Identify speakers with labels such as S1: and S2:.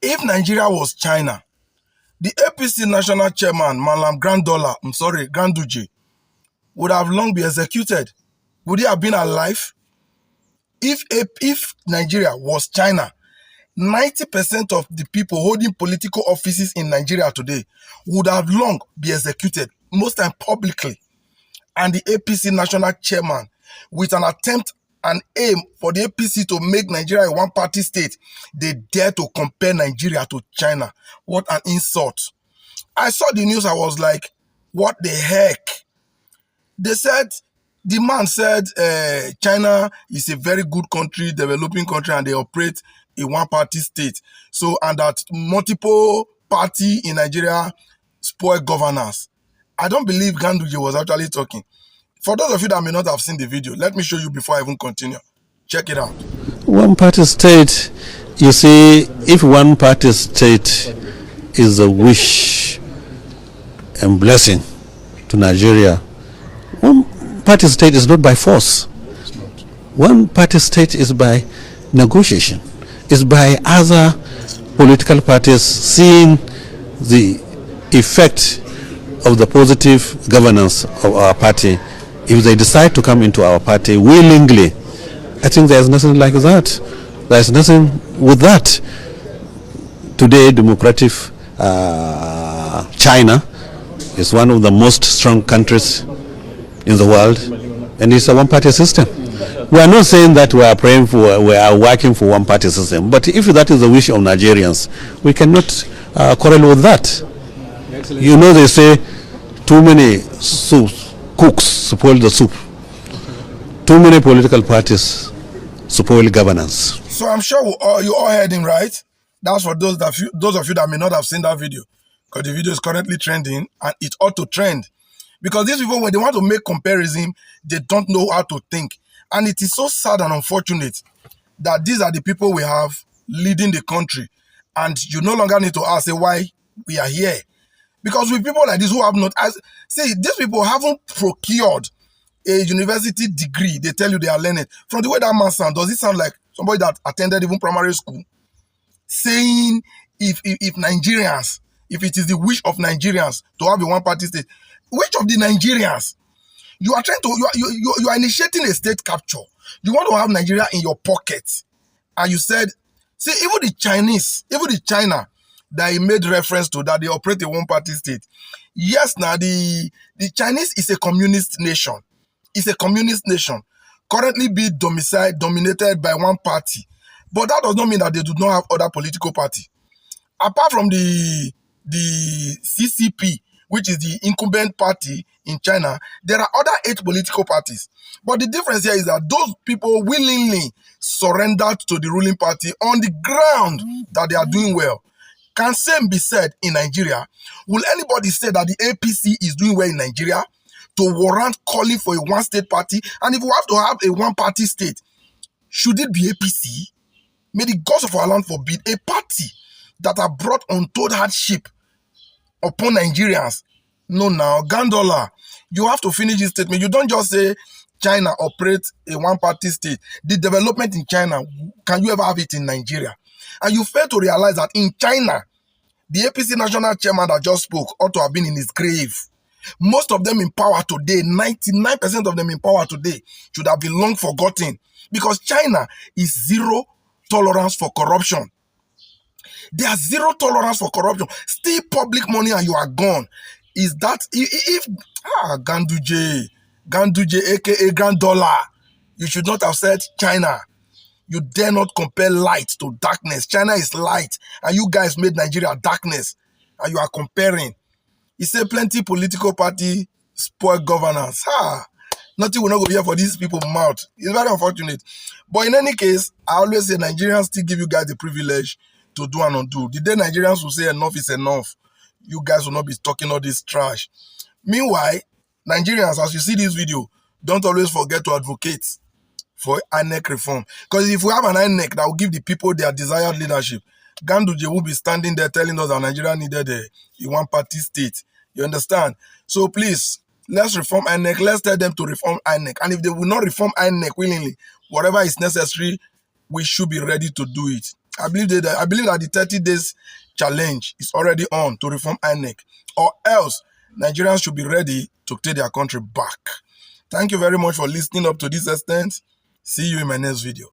S1: If Nigeria was China, the APC national chairman, Malam Ganduje, would have long been executed. Would he have been alive? If Nigeria was China, 90% of the people holding political offices in Nigeria today would have long been executed, most time publicly. And the APC national chairman, with an attempt and aim for the APC to make Nigeria a one-party state, they dare to compare Nigeria to China. What an insult. I saw the news, I was like, what the heck? They said, the man said China is a very good country, developing country, and they operate a one-party state. So, and that multiple party in Nigeria spoil governance. I don't believe Ganduje was actually talking. For those of you that may not have seen the video, let me show you before I even continue. Check it out.
S2: One-party state, you see, if one-party state is a wish and blessing to Nigeria, one-party state is not by force. One-party state is by negotiation. It's by other political parties seeing the effect of the positive governance of our party. If they decide to come into our party willingly, I think there's nothing like that. There's nothing with that. Today, democratic China is one of the most strong countries in the world, and it's a one-party system. We are not saying that we are working for one-party system, but if that is the wish of Nigerians, we cannot quarrel with that. You know, they say too many cooks spoil the soup. Too many political parties spoil governance.
S1: So I'm sure you all heard him, right? That's for those of you that may not have seen that video, because the video is currently trending, and it ought to trend. Because these people, when they want to make comparison, they don't know how to think. And it is so sad and unfortunate that these are the people we have leading the country. And you no longer need to ask why we are here. Because with people like this who have not, see, these people haven't procured a university degree. They tell you they are learning. From the way that man sounds, does it sound like somebody that attended even primary school? Saying if Nigerians, if it is the wish of Nigerians to have a one-party state, which of the Nigerians? You are trying to, you are initiating a state capture. You want to have Nigeria in your pocket. And you said, see, even the Chinese, even the China that he made reference to, that they operate a one-party state. Yes, now the Chinese is a communist nation. It's a communist nation. Currently be dominated by one party. But that does not mean that they do not have other political party. Apart from the CCP, which is the incumbent party in China, there are other 8 political parties. But the difference here is that those people willingly surrendered to the ruling party on the ground that they are doing well. Can same be said in Nigeria? Will anybody say that the APC is doing well in Nigeria to warrant calling for a one-state party? And if we have to have a one-party state, should it be APC? May the gods of our land forbid a party that have brought untold hardship upon Nigerians. No, now, Gandola, you have to finish this statement. You don't just say China operates a one-party state. The development in China, can you ever have it in Nigeria? And you fail to realize that in China, the APC national chairman that just spoke ought to have been in his grave. Most of them in power today, 99% of them in power today, should have been long forgotten. Because China is zero tolerance for corruption. There are zero tolerance for corruption. Steal public money and you are gone. Is that if Ganduje, aka Gandola, you should not have said China. You dare not compare light to darkness. China is light, and you guys made Nigeria darkness, and you are comparing. He said plenty political party spoil governance. Nothing will not go here for these people's mouth. It's very unfortunate. But in any case, I always say Nigerians still give you guys the privilege to do and undo. The day Nigerians will say enough is enough, you guys will not be talking all this trash. Meanwhile, Nigerians, as you see this video, don't always forget to advocate for INEC reform. Because if we have an INEC that will give the people their desired leadership, Ganduje will be standing there telling us that Nigeria needed a one-party state. You understand? So please, let's reform INEC. Let's tell them to reform INEC. And if they will not reform INEC willingly, whatever is necessary, we should be ready to do it. I believe that the 30 days challenge is already on to reform INEC, or else Nigerians should be ready to take their country back. Thank you very much for listening up to this extent. See you in my next video.